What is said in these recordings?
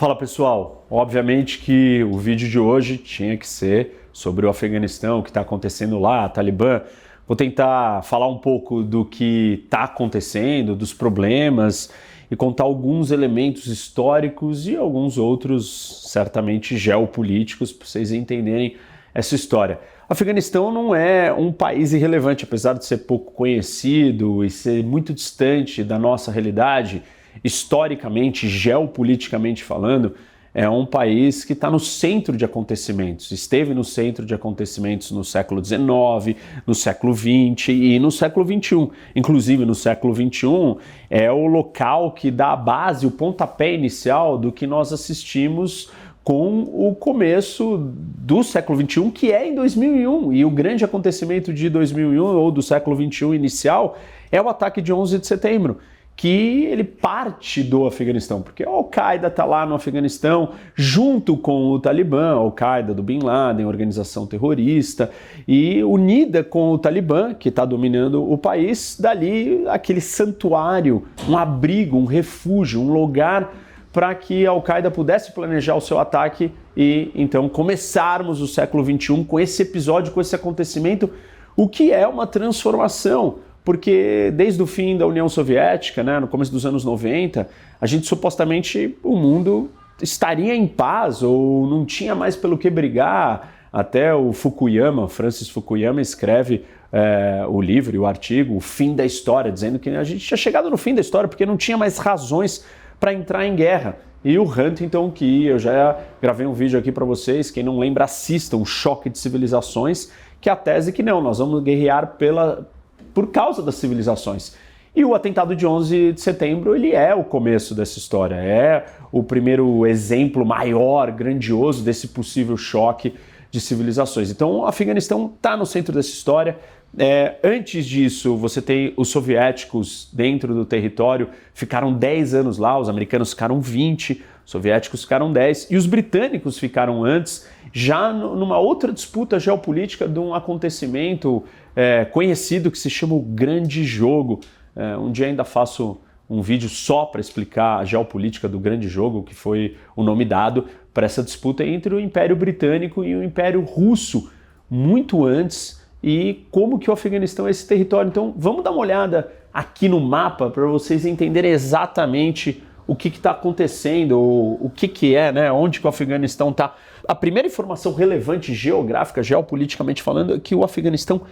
Fala pessoal, obviamente que o vídeo de hoje tinha que ser sobre o Afeganistão, o que está acontecendo lá, Talibã. Vou tentar falar um pouco do que está acontecendo, dos problemas e contar alguns elementos históricos e alguns outros, certamente, geopolíticos, para vocês entenderem essa história. O Afeganistão não é um país irrelevante, apesar de ser pouco conhecido e ser muito distante da nossa realidade. Historicamente, geopoliticamente falando, é um país que está no centro de acontecimentos, esteve no centro de acontecimentos no século XIX, no século XX e no século XXI. Inclusive, no século XXI, é o local que dá a base, o pontapé inicial do que nós assistimos com o começo do século XXI, que é em 2001. E o grande acontecimento de 2001, ou do século XXI inicial, é o ataque de 11 de setembro. Que ele parte do Afeganistão, porque a Al-Qaeda está lá no Afeganistão junto com o Talibã, a Al-Qaeda do Bin Laden, organização terrorista, e unida com o Talibã, que está dominando o país, dali aquele santuário, um abrigo, um refúgio, um lugar para que a Al-Qaeda pudesse planejar o seu ataque e então começarmos o século XXI com esse episódio, com esse acontecimento, o que é uma transformação. Porque desde o fim da União Soviética, no começo dos anos 90, a gente supostamente, o mundo estaria em paz ou não tinha mais pelo que brigar. Até o Fukuyama, Francis Fukuyama, escreve o livro e o artigo O Fim da História, dizendo que a gente tinha chegado no fim da história porque não tinha mais razões para entrar em guerra. E o Huntington, que eu já gravei um vídeo aqui para vocês, quem não lembra, assista O Choque de Civilizações, que é a tese que não, nós vamos guerrear por causa das civilizações. E o atentado de 11 de setembro, ele é o começo dessa história, é o primeiro exemplo maior, grandioso desse possível choque de civilizações. Então o Afeganistão está no centro dessa história. Antes disso, você tem os soviéticos dentro do território, ficaram 10 anos lá, os americanos ficaram 20, os soviéticos ficaram 10 e os britânicos ficaram antes, já numa outra disputa geopolítica de um acontecimento conhecido que se chama o Grande Jogo. Um dia ainda faço um vídeo só para explicar a geopolítica do Grande Jogo, que foi o nome dado para essa disputa entre o Império Britânico e o Império Russo, muito antes, e como que o Afeganistão é esse território. Então vamos dar uma olhada aqui no mapa para vocês entenderem exatamente o que está acontecendo, o que é, onde que o Afeganistão está. A primeira informação relevante geográfica, geopoliticamente falando, é que o Afeganistão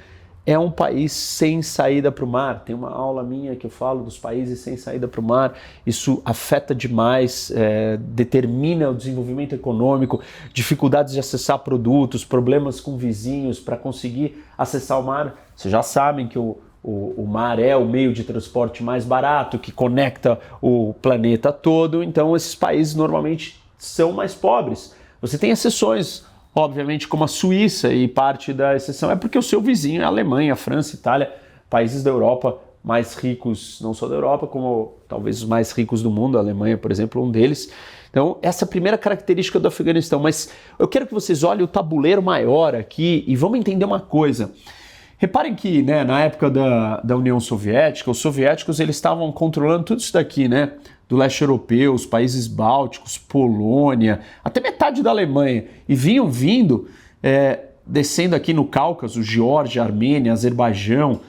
é um país sem saída para o mar. Tem uma aula minha que eu falo dos países sem saída para o mar. Isso afeta demais, determina o desenvolvimento econômico, dificuldades de acessar produtos, problemas com vizinhos para conseguir acessar o mar. Vocês já sabem que o mar é o meio de transporte mais barato, que conecta o planeta todo. Então esses países normalmente são mais pobres. Você tem exceções, obviamente, como a Suíça, e parte da exceção é porque o seu vizinho é a Alemanha, a França, a Itália, países da Europa mais ricos, não só da Europa, como talvez os mais ricos do mundo, a Alemanha, por exemplo, um deles. Então, essa é a primeira característica do Afeganistão, mas eu quero que vocês olhem o tabuleiro maior aqui e vamos entender uma coisa. Reparem que, na época da União Soviética, os soviéticos eles estavam controlando tudo isso daqui, do leste europeu, os países bálticos, Polônia, até metade da Alemanha, e vinham descendo aqui no Cáucaso, Geórgia, Armênia, Azerbaijão,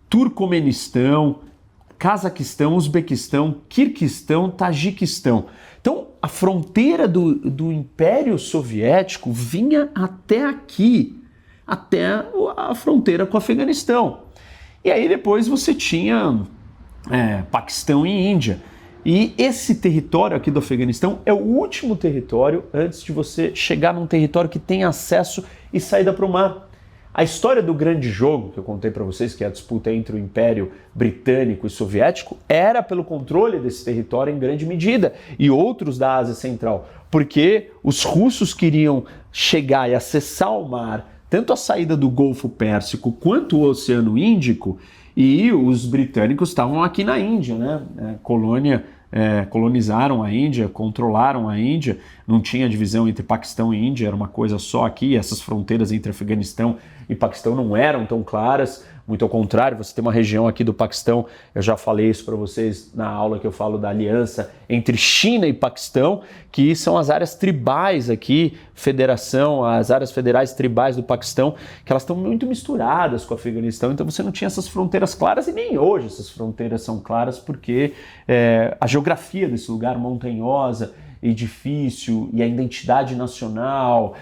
Turcomenistão, Cazaquistão, Uzbequistão, Quirguistão, Tajiquistão. Então, a fronteira do Império Soviético vinha até aqui, até a fronteira com o Afeganistão. E aí depois você tinha Paquistão e Índia. E esse território aqui do Afeganistão é o último território antes de você chegar num território que tem acesso e saída para o mar. A história do Grande Jogo, que eu contei para vocês, que é a disputa entre o Império Britânico e Soviético, era pelo controle desse território em grande medida, e outros da Ásia Central, porque os russos queriam chegar e acessar o mar, tanto a saída do Golfo Pérsico quanto o Oceano Índico, e os britânicos estavam aqui na Índia, colonizaram a Índia, controlaram a Índia, não tinha divisão entre Paquistão e Índia, era uma coisa só aqui, essas fronteiras entre Afeganistão e Paquistão não eram tão claras, muito ao contrário, você tem uma região aqui do Paquistão, eu já falei isso para vocês na aula que eu falo da aliança entre China e Paquistão, que são as áreas tribais aqui, federação, as áreas federais tribais do Paquistão, que elas estão muito misturadas com o Afeganistão, então você não tinha essas fronteiras claras e nem hoje essas fronteiras são claras porque a geografia desse lugar montanhosa e difícil e a identidade nacional,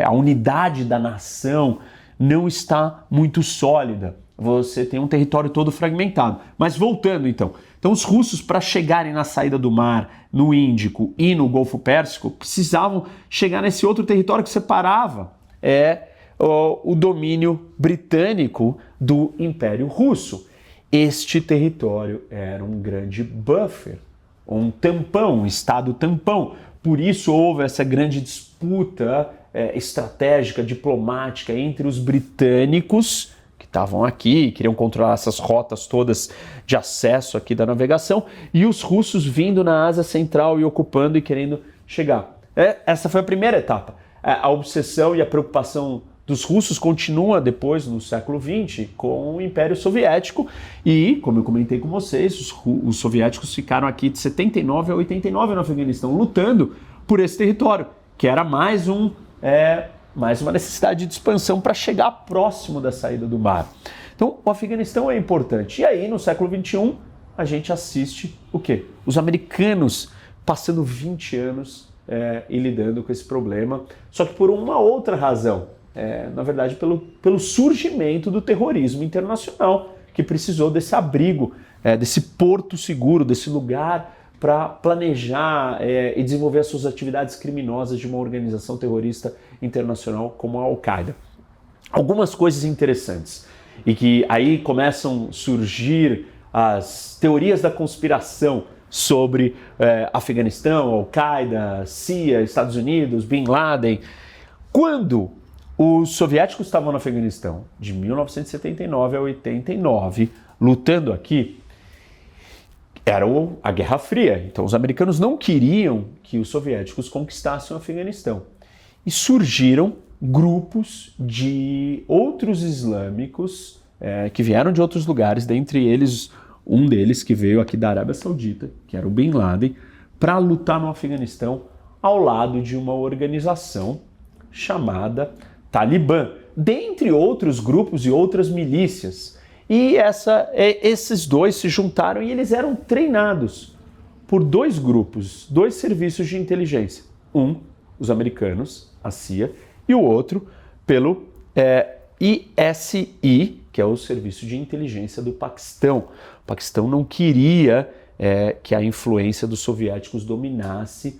a unidade da nação não está muito sólida. Você tem um território todo fragmentado. Mas voltando então. Então os russos, para chegarem na saída do mar, no Índico e no Golfo Pérsico, precisavam chegar nesse outro território que separava o domínio britânico do Império Russo. Este território era um grande buffer, um tampão, um estado tampão. Por isso houve essa grande disputa estratégica, diplomática entre os britânicos, que estavam aqui, queriam controlar essas rotas todas de acesso aqui da navegação, e os russos vindo na Ásia Central e ocupando e querendo chegar. Essa foi a primeira etapa. A obsessão e a preocupação dos russos continua depois, no século XX, com o Império Soviético e, como eu comentei com vocês, os soviéticos ficaram aqui de 79 a 89 no Afeganistão, lutando por esse território, que era mais uma necessidade de expansão para chegar próximo da saída do mar. Então, o Afeganistão é importante. E aí, no século XXI, a gente assiste o quê? Os americanos passando 20 anos e lidando com esse problema, só que por uma outra razão. Na verdade, pelo surgimento do terrorismo internacional, que precisou desse abrigo, desse porto seguro, desse lugar para planejar e desenvolver as suas atividades criminosas de uma organização terrorista internacional como a Al-Qaeda. Algumas coisas interessantes, e que aí começam a surgir as teorias da conspiração sobre Afeganistão, Al-Qaeda, CIA, Estados Unidos, Bin Laden. Quando os soviéticos estavam no Afeganistão, de 1979 a 89, lutando aqui, era a Guerra Fria. Então os americanos não queriam que os soviéticos conquistassem o Afeganistão. E surgiram grupos de outros islâmicos que vieram de outros lugares, dentre eles um deles que veio aqui da Arábia Saudita, que era o Bin Laden, para lutar no Afeganistão ao lado de uma organização chamada Talibã, dentre outros grupos e outras milícias. E esses dois se juntaram e eles eram treinados por dois grupos, dois serviços de inteligência. Um, os americanos, a CIA, e o outro pelo ISI, que é o Serviço de Inteligência do Paquistão. O Paquistão não queria que a influência dos soviéticos dominasse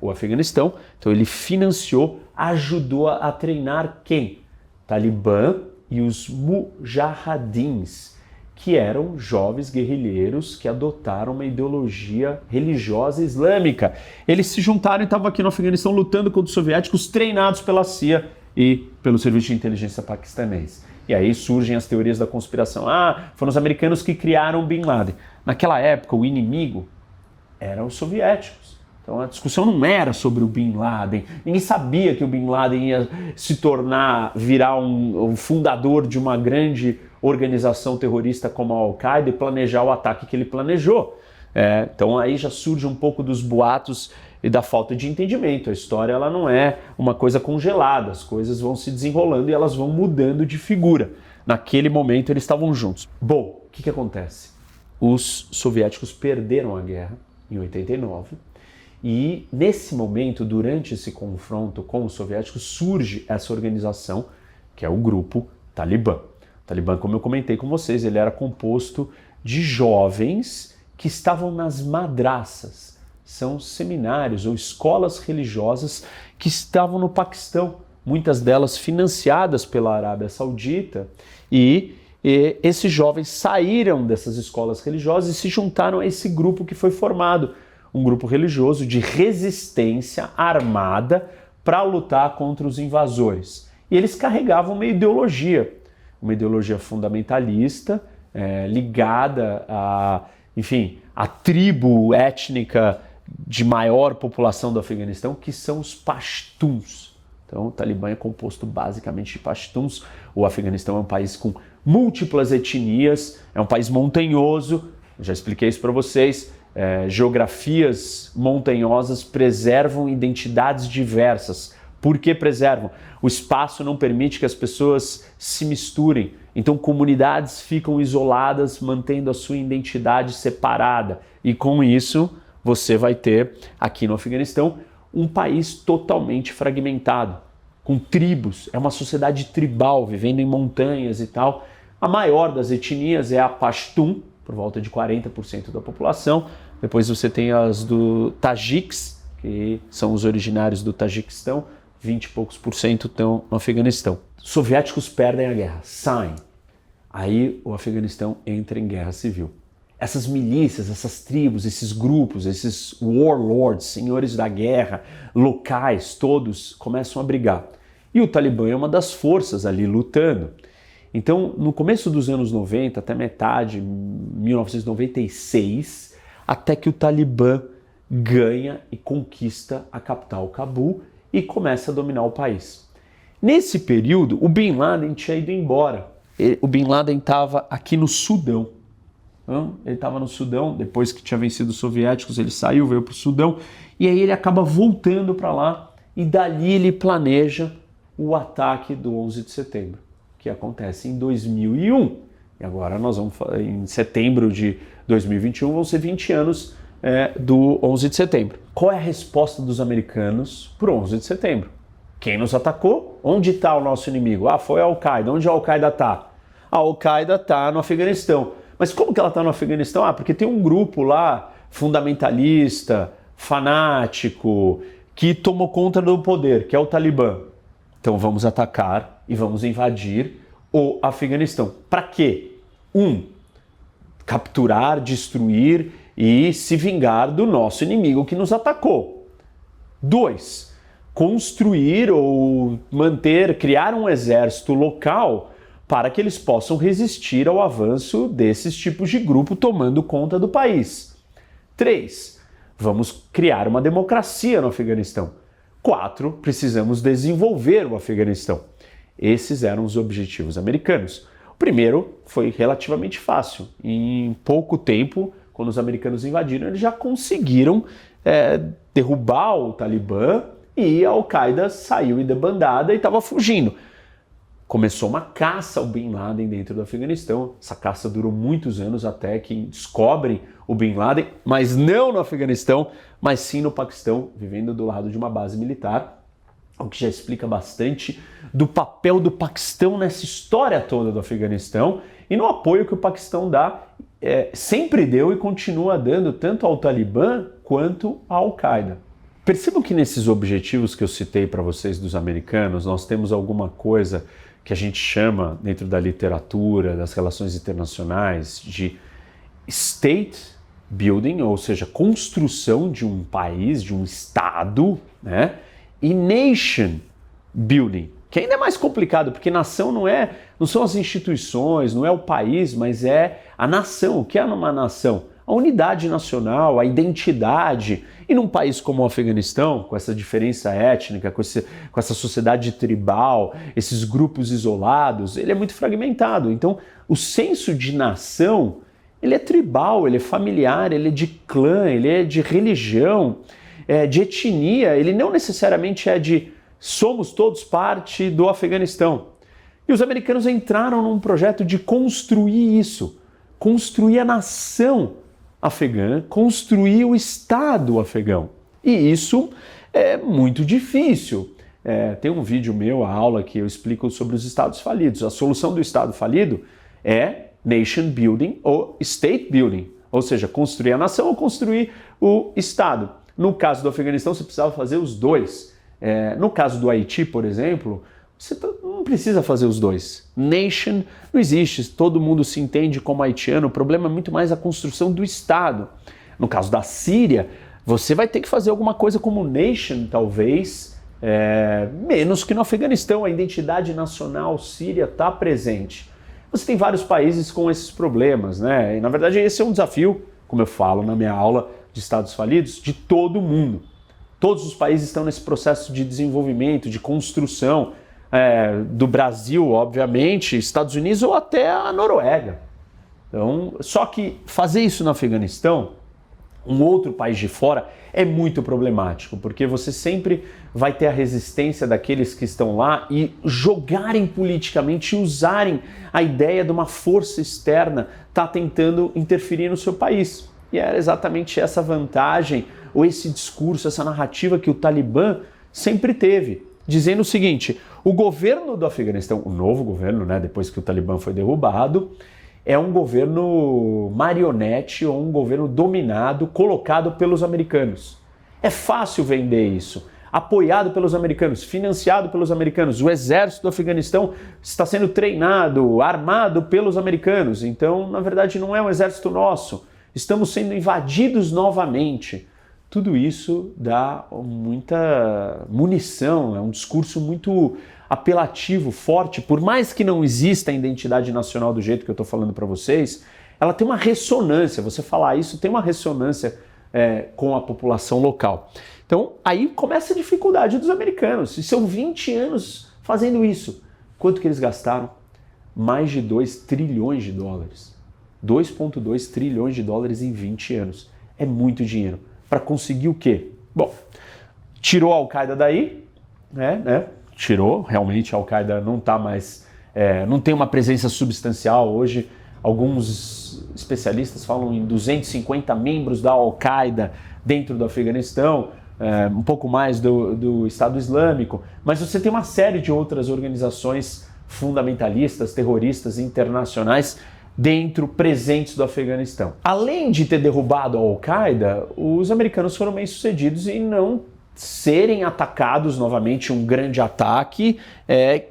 o Afeganistão, então ele financiou, ajudou a treinar quem? Talibã e os mujahidins, que eram jovens guerrilheiros que adotaram uma ideologia religiosa islâmica. Eles se juntaram e estavam aqui no Afeganistão lutando contra os soviéticos, treinados pela CIA e pelo Serviço de Inteligência paquistanês. E aí surgem as teorias da conspiração. Foram os americanos que criaram Bin Laden. Naquela época, o inimigo eram os soviéticos. Então a discussão não era sobre o Bin Laden. Ninguém sabia que o Bin Laden ia virar um fundador de uma grande organização terrorista como a Al-Qaeda e planejar o ataque que ele planejou. Então aí já surge um pouco dos boatos e da falta de entendimento. A história ela não é uma coisa congelada, as coisas vão se desenrolando e elas vão mudando de figura. Naquele momento eles estavam juntos. Bom, o que acontece? Os soviéticos perderam a guerra em 89 e nesse momento, durante esse confronto com os soviéticos, surge essa organização que é o grupo Talibã. O Talibã, como eu comentei com vocês, ele era composto de jovens que estavam nas madraças. São seminários ou escolas religiosas que estavam no Paquistão, muitas delas financiadas pela Arábia Saudita, e esses jovens saíram dessas escolas religiosas e se juntaram a esse grupo que foi formado, um grupo religioso de resistência armada para lutar contra os invasores. E eles carregavam uma ideologia fundamentalista, ligada à tribo étnica de maior população do Afeganistão, que são os Pashtuns. Então, o Talibã é composto basicamente de pashtuns. O Afeganistão é um país com múltiplas etnias, é um país montanhoso, já expliquei isso para vocês. Geografias montanhosas preservam identidades diversas. Por que preservam? O espaço não permite que as pessoas se misturem, então comunidades ficam isoladas, mantendo a sua identidade separada. E com isso, você vai ter, aqui no Afeganistão, um país totalmente fragmentado, com tribos. É uma sociedade tribal, vivendo em montanhas e tal. A maior das etnias é a Pashtun, por volta de 40% da população. Depois você tem as do Tajiks, que são os originários do Tajiquistão, 20 e poucos por cento estão no Afeganistão. Os soviéticos perdem a guerra, saem. Aí o Afeganistão entra em guerra civil. Essas milícias, essas tribos, esses grupos, esses warlords, senhores da guerra, locais, todos começam a brigar. E o Talibã é uma das forças ali lutando. Então, no começo dos anos 90, até metade, 1996, até que o Talibã ganha e conquista a capital Cabul e começa a dominar o país. Nesse período, o Bin Laden tinha ido embora. O Bin Laden estava aqui no Sudão. Ele estava no Sudão, depois que tinha vencido os soviéticos, ele saiu, veio para o Sudão, e aí ele acaba voltando para lá, e dali ele planeja o ataque do 11 de setembro, que acontece em 2001. E agora nós vamos, em setembro de 2021, vão ser 20 anos do 11 de setembro. Qual é a resposta dos americanos para o 11 de setembro? Quem nos atacou? Onde está o nosso inimigo? Foi a Al-Qaeda. Onde a Al-Qaeda está? A Al-Qaeda está no Afeganistão. Mas como que ela está no Afeganistão? Porque tem um grupo lá, fundamentalista, fanático, que tomou conta do poder, que é o Talibã. Então vamos atacar e vamos invadir o Afeganistão. Para quê? Capturar, destruir e se vingar do nosso inimigo que nos atacou. 2, construir ou criar um exército local para que eles possam resistir ao avanço desses tipos de grupo tomando conta do país. 3, vamos criar uma democracia no Afeganistão. 4, precisamos desenvolver o Afeganistão. Esses eram os objetivos americanos. O primeiro foi relativamente fácil. Em pouco tempo, quando os americanos invadiram, eles já conseguiram derrubar o Talibã e a Al-Qaeda saiu em debandada e estava fugindo. Começou uma caça ao Bin Laden dentro do Afeganistão. Essa caça durou muitos anos até que descobrem o Bin Laden, mas não no Afeganistão, mas sim no Paquistão, vivendo do lado de uma base militar. O que já explica bastante do papel do Paquistão nessa história toda do Afeganistão e no apoio que o Paquistão sempre deu e continua dando tanto ao Talibã quanto à Al-Qaeda. Percebam que nesses objetivos que eu citei para vocês dos americanos, nós temos alguma coisa que a gente chama, dentro da literatura, das relações internacionais, de state building, ou seja, construção de um país, de um estado, né? E nation building, que ainda é mais complicado, porque nação não são as instituições, não é o país, mas é a nação. O que é uma nação? A unidade nacional, a identidade. E num país como o Afeganistão, com essa diferença étnica, com essa sociedade tribal, esses grupos isolados, ele é muito fragmentado. Então, o senso de nação, ele é tribal, ele é familiar, ele é de clã, ele é de religião, de etnia, ele não necessariamente é de somos todos parte do Afeganistão. E os americanos entraram num projeto de construir isso, construir a nação afegã, construir o Estado afegão. E isso é muito difícil. Tem um vídeo meu, a aula, que eu explico sobre os Estados falidos. A solução do Estado falido é nation building ou state building, ou seja, construir a nação ou construir o Estado. No caso do Afeganistão, você precisava fazer os dois. No caso do Haiti, por exemplo, você não precisa fazer os dois. Nation não existe, todo mundo se entende como haitiano, o problema é muito mais a construção do Estado. No caso da Síria, você vai ter que fazer alguma coisa como nation, talvez, menos que no Afeganistão. A identidade nacional síria está presente. Você tem vários países com esses problemas, né? E, na verdade, esse é um desafio, como eu falo na minha aula de Estados falidos, de todo mundo. Todos os países estão nesse processo de desenvolvimento, de construção, do Brasil, obviamente, Estados Unidos ou até a Noruega. Então, só que fazer isso no Afeganistão, um outro país de fora, é muito problemático, porque você sempre vai ter a resistência daqueles que estão lá e jogarem politicamente, usarem a ideia de uma força externa tá tentando interferir no seu país. E era exatamente essa vantagem, ou esse discurso, essa narrativa que o Talibã sempre teve, dizendo o seguinte: o governo do Afeganistão, o novo governo, né, depois que o Talibã foi derrubado, é um governo marionete ou um governo dominado, colocado pelos americanos. É fácil vender isso. Apoiado pelos americanos, financiado pelos americanos. O exército do Afeganistão está sendo treinado, armado pelos americanos. Então, na verdade, não é um exército nosso. Estamos sendo invadidos novamente. Tudo isso dá muita munição, é um discurso muito apelativo, forte. Por mais que não exista a identidade nacional do jeito que eu estou falando para vocês, ela tem uma ressonância. Você falar isso tem uma ressonância com a população local. Então, aí começa a dificuldade dos americanos. E são 20 anos fazendo isso. Quanto que eles gastaram? Mais de 2 trilhões de dólares. 2,2 trilhões de dólares em 20 anos. É muito dinheiro. Para conseguir o quê? Bom, tirou a Al-Qaeda daí, né? Tirou, realmente a Al-Qaeda não está mais, não tem uma presença substancial hoje. Alguns especialistas falam em 250 membros da Al-Qaeda dentro do Afeganistão, um pouco mais do Estado Islâmico, mas você tem uma série de outras organizações fundamentalistas, terroristas internacionais presentes do Afeganistão. Além de ter derrubado a Al-Qaeda, os americanos foram bem-sucedidos em não serem atacados novamente, um grande ataque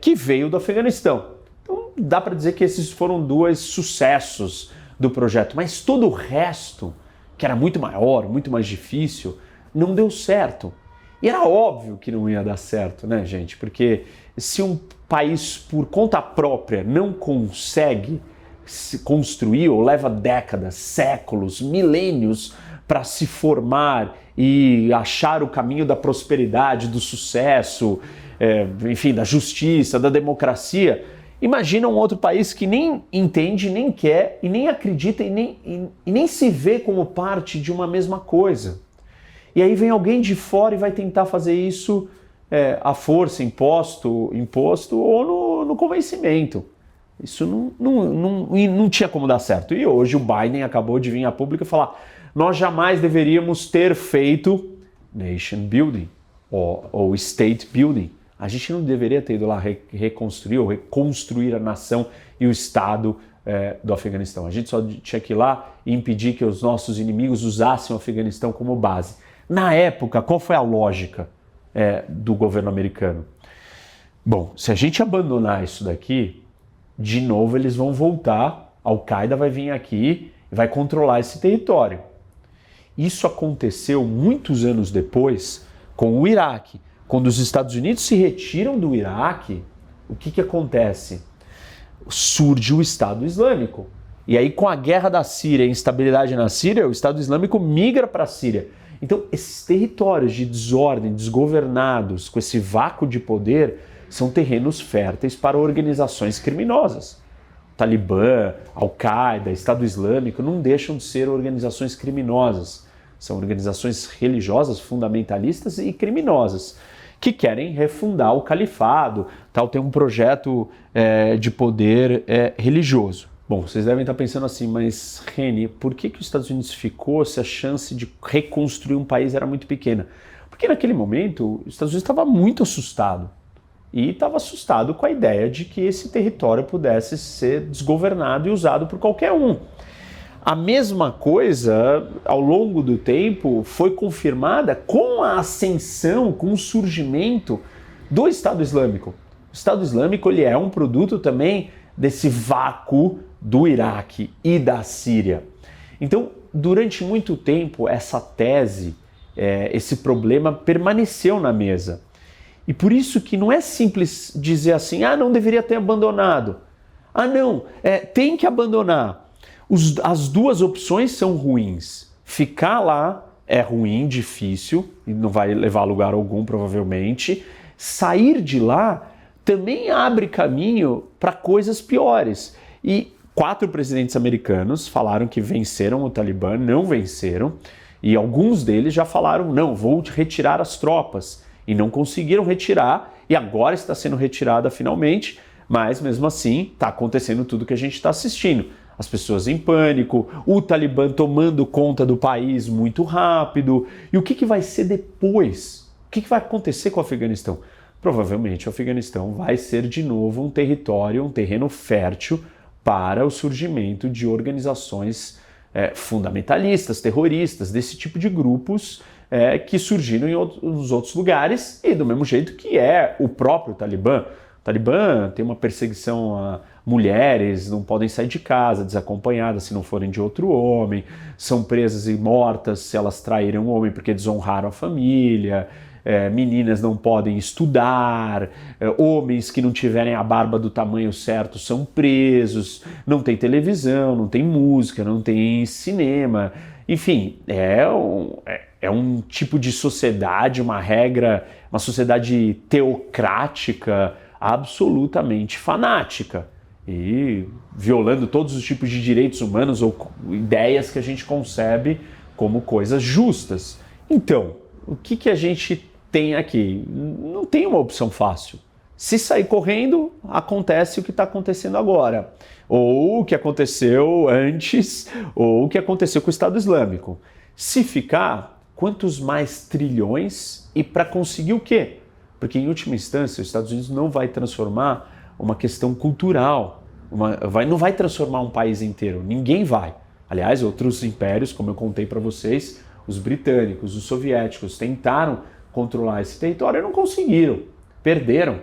que veio do Afeganistão. Então dá para dizer que esses foram 2 sucessos do projeto, mas todo o resto, que era muito maior, muito mais difícil, não deu certo. E era óbvio que não ia dar certo, né, gente? Porque se um país por conta própria não consegue se construir, ou leva décadas, séculos, milênios para se formar e achar o caminho da prosperidade, do sucesso, enfim, da justiça, da democracia, imagina um outro país que nem entende, nem quer, e nem acredita, e nem se vê como parte de uma mesma coisa. E aí vem alguém de fora e vai tentar fazer isso à força, imposto ou no convencimento. Isso não tinha como dar certo. E hoje o Biden acabou de vir à público e falar: nós jamais deveríamos ter feito nation building ou state building. A gente não deveria ter ido lá reconstruir ou reconstruir a nação e o Estado do Afeganistão. A gente só tinha que ir lá e impedir que os nossos inimigos usassem o Afeganistão como base. Na época, qual foi a lógica do governo americano? Bom, se a gente abandonar isso daqui, de novo eles vão voltar, a Al-Qaeda vai vir aqui e vai controlar esse território. Isso aconteceu muitos anos depois com o Iraque. Quando os Estados Unidos se retiram do Iraque, o que acontece? Surge o Estado Islâmico. E aí, com a guerra da Síria, a instabilidade na Síria, o Estado Islâmico migra para a Síria. Então, esses territórios de desordem, desgovernados, com esse vácuo de poder, são terrenos férteis para organizações criminosas. Talibã, Al-Qaeda, Estado Islâmico não deixam de ser organizações criminosas. São organizações religiosas, fundamentalistas e criminosas, que querem refundar o califado, tem um projeto de poder religioso. Bom, vocês devem estar pensando assim, mas Reni, por que os Estados Unidos ficou se a chance de reconstruir um país era muito pequena? Porque naquele momento os Estados Unidos estava muito assustado. E estava assustado com a ideia de que esse território pudesse ser desgovernado e usado por qualquer um. A mesma coisa, ao longo do tempo, foi confirmada com a ascensão, com o surgimento do Estado Islâmico. O Estado Islâmico ele é um produto também desse vácuo do Iraque e da Síria. Então, durante muito tempo, essa tese, esse problema permaneceu na mesa. E por isso que não é simples dizer assim, não deveria ter abandonado. Não, tem que abandonar. As 2 opções são ruins. Ficar lá é ruim, difícil, e não vai levar a lugar algum provavelmente. Sair de lá também abre caminho para coisas piores. E 4 presidentes americanos falaram que venceram o Talibã, não venceram, e alguns deles já falaram, não, vou retirar as tropas, e não conseguiram retirar, e agora está sendo retirada finalmente, mas mesmo assim está acontecendo tudo que a gente está assistindo. As pessoas em pânico, o Talibã tomando conta do país muito rápido. E o que vai ser depois? O que vai acontecer com o Afeganistão? Provavelmente o Afeganistão vai ser de novo um território, um terreno fértil para o surgimento de organizações fundamentalistas, terroristas, desse tipo de grupos que surgiram nos outros lugares e do mesmo jeito que é o próprio Talibã. O Talibã tem uma perseguição a mulheres, não podem sair de casa desacompanhadas se não forem de outro homem, são presas e mortas se elas traírem um homem porque desonraram a família, meninas não podem estudar, homens que não tiverem a barba do tamanho certo são presos, não tem televisão, não tem música, não tem cinema, enfim, é um tipo de sociedade, uma regra, uma sociedade teocrática absolutamente fanática e violando todos os tipos de direitos humanos ou ideias que a gente concebe como coisas justas. Então, o que a gente tem aqui? Não tem uma opção fácil. Se sair correndo, acontece o que está acontecendo agora, ou o que aconteceu antes, ou o que aconteceu com o Estado Islâmico. Se ficar, quantos mais trilhões e para conseguir o quê? Porque, em última instância, os Estados Unidos não vai transformar uma questão cultural, não vai transformar um país inteiro, ninguém vai. Aliás, outros impérios, como eu contei para vocês, os britânicos, os soviéticos, tentaram controlar esse território e não conseguiram. Perderam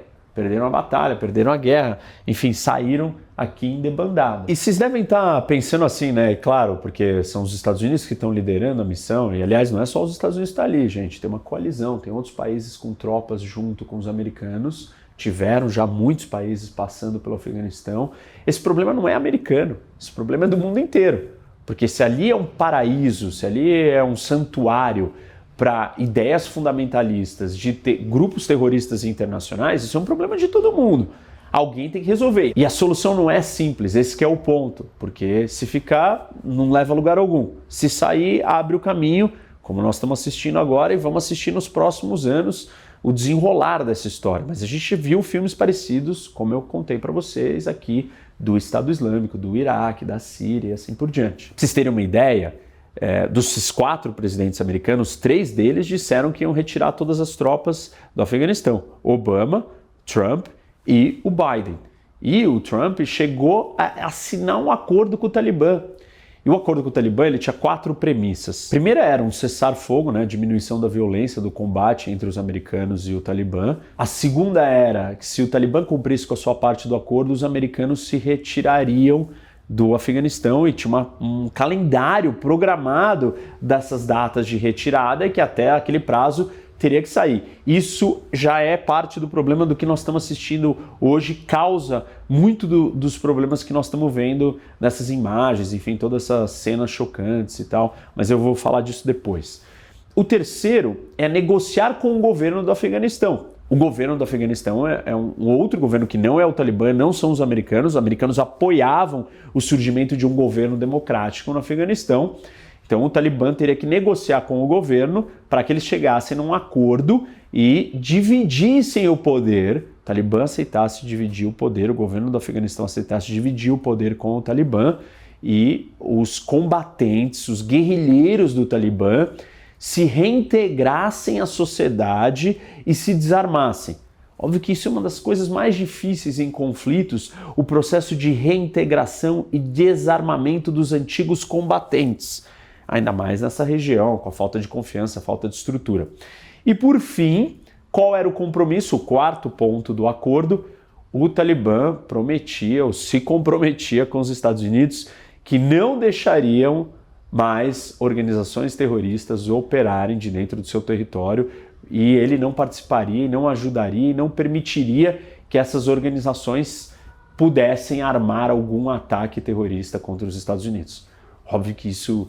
a batalha, perderam a guerra, enfim, saíram aqui em debandada. E vocês devem estar pensando assim, né? Claro, porque são os Estados Unidos que estão liderando a missão, e aliás, não é só os Estados Unidos que estão ali, gente, tem uma coalizão, tem outros países com tropas junto com os americanos, tiveram já muitos países passando pelo Afeganistão. Esse problema não é americano, esse problema é do mundo inteiro, porque se ali é um paraíso, se ali é um santuário para ideias fundamentalistas de grupos terroristas internacionais, isso é um problema de todo mundo. Alguém tem que resolver. E a solução não é simples, esse que é o ponto, porque se ficar, não leva a lugar algum. Se sair, abre o caminho, como nós estamos assistindo agora e vamos assistir nos próximos anos o desenrolar dessa história. Mas a gente viu filmes parecidos, como eu contei para vocês aqui, do Estado Islâmico, do Iraque, da Síria e assim por diante. Pra vocês terem uma ideia, dos 4 presidentes americanos, 3 deles disseram que iam retirar todas as tropas do Afeganistão. Obama, Trump e o Biden. E o Trump chegou a assinar um acordo com o Talibã. E o acordo com o Talibã ele tinha 4 premissas. A primeira era um cessar-fogo, né, diminuição da violência, do combate entre os americanos e o Talibã. A segunda era que se o Talibã cumprisse com a sua parte do acordo, os americanos se retirariam do Afeganistão e tinha um calendário programado dessas datas de retirada e que até aquele prazo teria que sair. Isso já é parte do problema do que nós estamos assistindo hoje, causa muito dos problemas que nós estamos vendo nessas imagens, enfim, todas essas cenas chocantes e tal, mas eu vou falar disso depois. O terceiro é negociar com o governo do Afeganistão. O governo do Afeganistão é um outro governo que não é o Talibã, não são os americanos apoiavam o surgimento de um governo democrático no Afeganistão. Então o Talibã teria que negociar com o governo para que eles chegassem num acordo e dividissem o poder. O Talibã aceitasse dividir o poder, o governo do Afeganistão aceitasse dividir o poder com o Talibã e os combatentes, os guerrilheiros do Talibã se reintegrassem à sociedade e se desarmassem. Óbvio que isso é uma das coisas mais difíceis em conflitos, o processo de reintegração e desarmamento dos antigos combatentes. Ainda mais nessa região, com a falta de confiança, a falta de estrutura. E por fim, qual era o compromisso? O quarto ponto do acordo, o Talibã prometia ou se comprometia com os Estados Unidos que não deixariam mais organizações terroristas operarem de dentro do seu território e ele não participaria, não ajudaria e não permitiria que essas organizações pudessem armar algum ataque terrorista contra os Estados Unidos. Óbvio que isso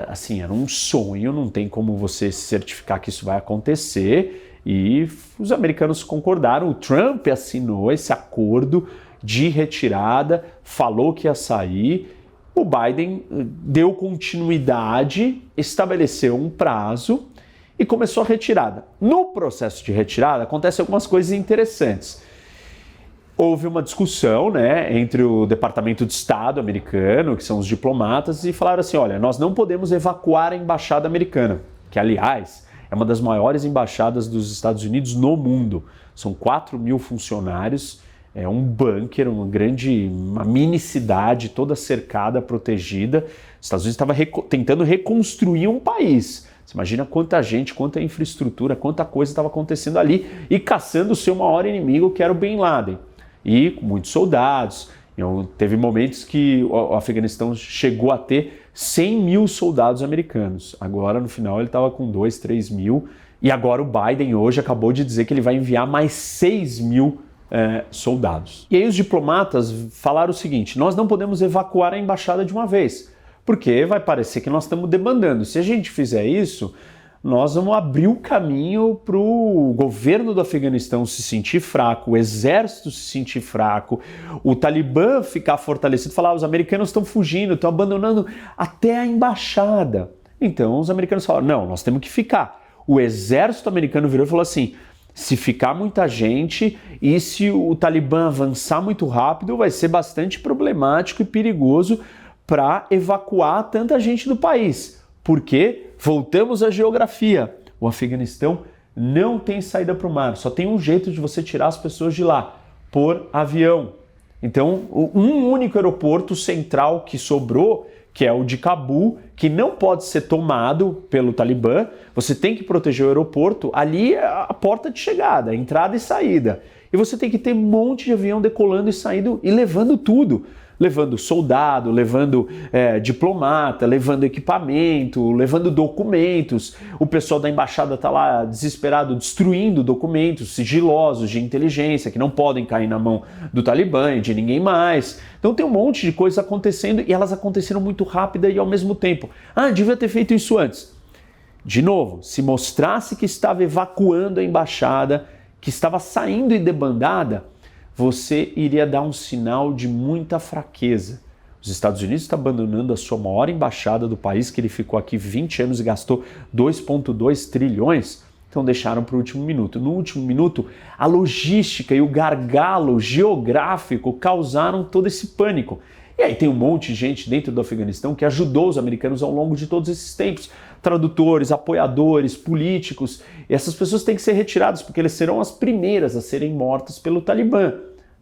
assim, era um sonho, não tem como você certificar que isso vai acontecer, e os americanos concordaram, o Trump assinou esse acordo de retirada, falou que ia sair, o Biden deu continuidade, estabeleceu um prazo e começou a retirada. No processo de retirada acontecem algumas coisas interessantes. Houve uma discussão, né, entre o Departamento de Estado americano, que são os diplomatas, e falaram assim, olha, nós não podemos evacuar a embaixada americana, que aliás é uma das maiores embaixadas dos Estados Unidos no mundo. São 4.000 funcionários, é um bunker, uma mini cidade toda cercada, protegida. Os Estados Unidos estava tentando reconstruir um país. Você imagina quanta gente, quanta infraestrutura, quanta coisa estava acontecendo ali e caçando o seu maior inimigo, que era o Bin Laden. E com muitos soldados. Teve momentos que o Afeganistão chegou a ter 100 mil soldados americanos. Agora, no final, ele estava com 2, 3 mil. E agora o Biden hoje acabou de dizer que ele vai enviar mais 6 mil soldados. E aí os diplomatas falaram o seguinte, nós não podemos evacuar a embaixada de uma vez, porque vai parecer que nós estamos demandando. Se a gente fizer isso, nós vamos abrir o caminho para o governo do Afeganistão se sentir fraco, o exército se sentir fraco, o Talibã ficar fortalecido, falar, os americanos estão fugindo, estão abandonando até a embaixada. Então os americanos falaram, não, nós temos que ficar. O exército americano virou e falou assim, se ficar muita gente e se o Talibã avançar muito rápido, vai ser bastante problemático e perigoso para evacuar tanta gente do país. Porque, voltamos à geografia, o Afeganistão não tem saída para o mar, só tem um jeito de você tirar as pessoas de lá, por avião. Então, um único aeroporto central que sobrou, que é o de Cabul, que não pode ser tomado pelo Talibã, você tem que proteger o aeroporto, ali é a porta de chegada, entrada e saída. E você tem que ter um monte de avião decolando e saindo e levando tudo. Levando soldado, levando diplomata, levando equipamento, levando documentos. O pessoal da embaixada está lá desesperado, destruindo documentos sigilosos de inteligência que não podem cair na mão do Talibã e de ninguém mais. Então tem um monte de coisas acontecendo e elas aconteceram muito rápida e ao mesmo tempo. Ah, devia ter feito isso antes. De novo, se mostrasse que estava evacuando a embaixada, que estava saindo e debandada, você iria dar um sinal de muita fraqueza. Os Estados Unidos estão abandonando a sua maior embaixada do país, que ele ficou aqui 20 anos e gastou 2,2 trilhões, então deixaram para o último minuto. No último minuto, a logística e o gargalo geográfico causaram todo esse pânico. E aí tem um monte de gente dentro do Afeganistão que ajudou os americanos ao longo de todos esses tempos. Tradutores, apoiadores, políticos. E essas pessoas têm que ser retiradas porque eles serão as primeiras a serem mortas pelo Talibã.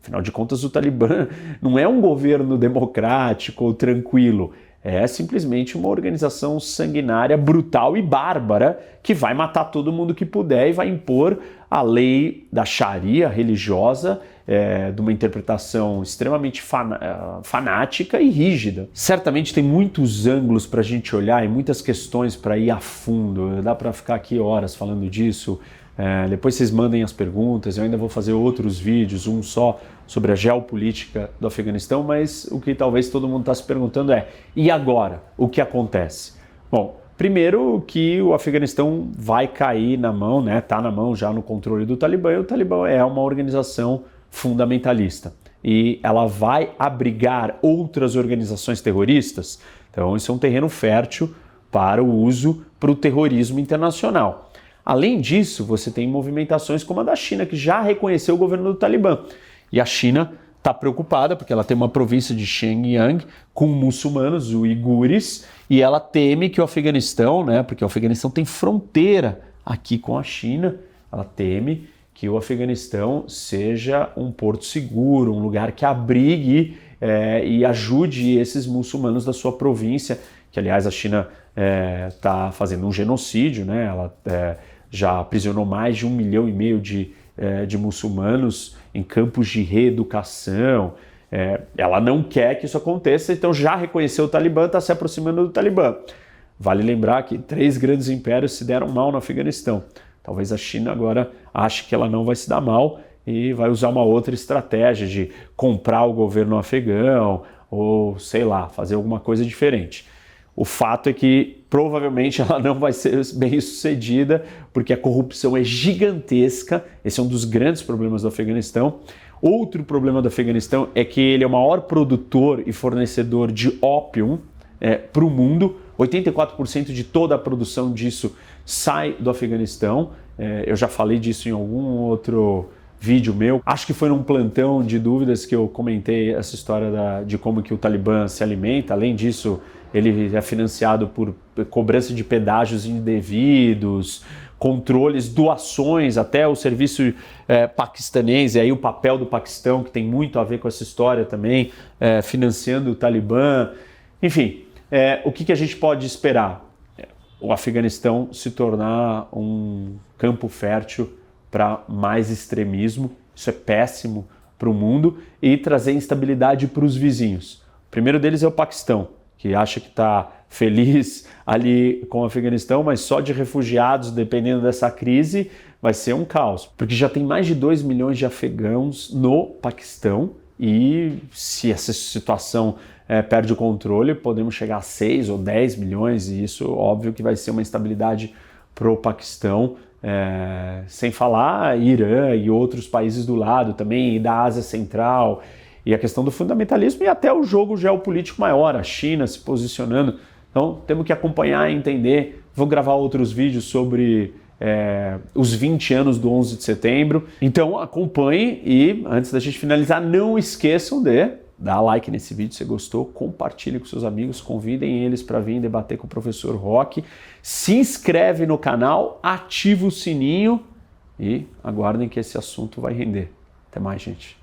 Afinal de contas, o Talibã não é um governo democrático ou tranquilo. É simplesmente uma organização sanguinária, brutal e bárbara que vai matar todo mundo que puder e vai impor a lei da Sharia religiosa de uma interpretação extremamente fanática e rígida. Certamente tem muitos ângulos para a gente olhar e muitas questões para ir a fundo. Dá para ficar aqui horas falando disso. Depois vocês mandem as perguntas, eu ainda vou fazer outros vídeos, um só sobre a geopolítica do Afeganistão, mas o que talvez todo mundo está se perguntando é, e agora? O que acontece? Bom, primeiro que o Afeganistão vai cair na mão, está na mão já no controle do Talibã, e o Talibã é uma organização fundamentalista e ela vai abrigar outras organizações terroristas, então isso é um terreno fértil para o uso para o terrorismo internacional. Além disso, você tem movimentações como a da China, que já reconheceu o governo do Talibã. E a China está preocupada porque ela tem uma província de Xinjiang com muçulmanos, os uigures, e ela teme que o Afeganistão, porque o Afeganistão tem fronteira aqui com a China, ela teme que o Afeganistão seja um porto seguro, um lugar que abrigue e ajude esses muçulmanos da sua província, que aliás a China está fazendo um genocídio, ela já aprisionou mais de 1,5 milhão de muçulmanos em campos de reeducação. Ela não quer que isso aconteça, então já reconheceu o Talibã, está se aproximando do Talibã. Vale lembrar que 3 grandes impérios se deram mal no Afeganistão. Talvez a China agora ache que ela não vai se dar mal e vai usar uma outra estratégia de comprar o governo afegão ou, sei lá, fazer alguma coisa diferente. O fato é que provavelmente ela não vai ser bem sucedida, porque a corrupção é gigantesca. Esse é um dos grandes problemas do Afeganistão. Outro problema do Afeganistão é que ele é o maior produtor e fornecedor de ópio para o mundo. 84% de toda a produção disso sai do Afeganistão. Eu já falei disso em algum outro vídeo meu. Acho que foi num plantão de dúvidas que eu comentei essa história de como que o Talibã se alimenta. Além disso, ele é financiado por cobrança de pedágios indevidos, controles, doações, até o serviço paquistanês, e aí o papel do Paquistão, que tem muito a ver com essa história também, financiando o Talibã. Enfim, o que a gente pode esperar? O Afeganistão se tornar um campo fértil para mais extremismo, isso é péssimo para o mundo, e trazer instabilidade para os vizinhos. O primeiro deles é o Paquistão, que acha que está feliz ali com o Afeganistão, mas só de refugiados, dependendo dessa crise, vai ser um caos. Porque já tem mais de 2 milhões de afegãos no Paquistão e se essa situação perde o controle, podemos chegar a 6 ou 10 milhões e isso, óbvio, que vai ser uma instabilidade para o Paquistão. Sem falar Irã e outros países do lado também, e da Ásia Central, e a questão do fundamentalismo e até o jogo geopolítico maior, a China se posicionando. Então temos que acompanhar e entender. Vou gravar outros vídeos sobre os 20 anos do 11 de setembro. Então acompanhe e antes da gente finalizar, não esqueçam de dar like nesse vídeo se gostou, compartilhe com seus amigos, convidem eles para vir debater com o professor Roque. Se inscreve no canal, ativa o sininho e aguardem que esse assunto vai render. Até mais, gente.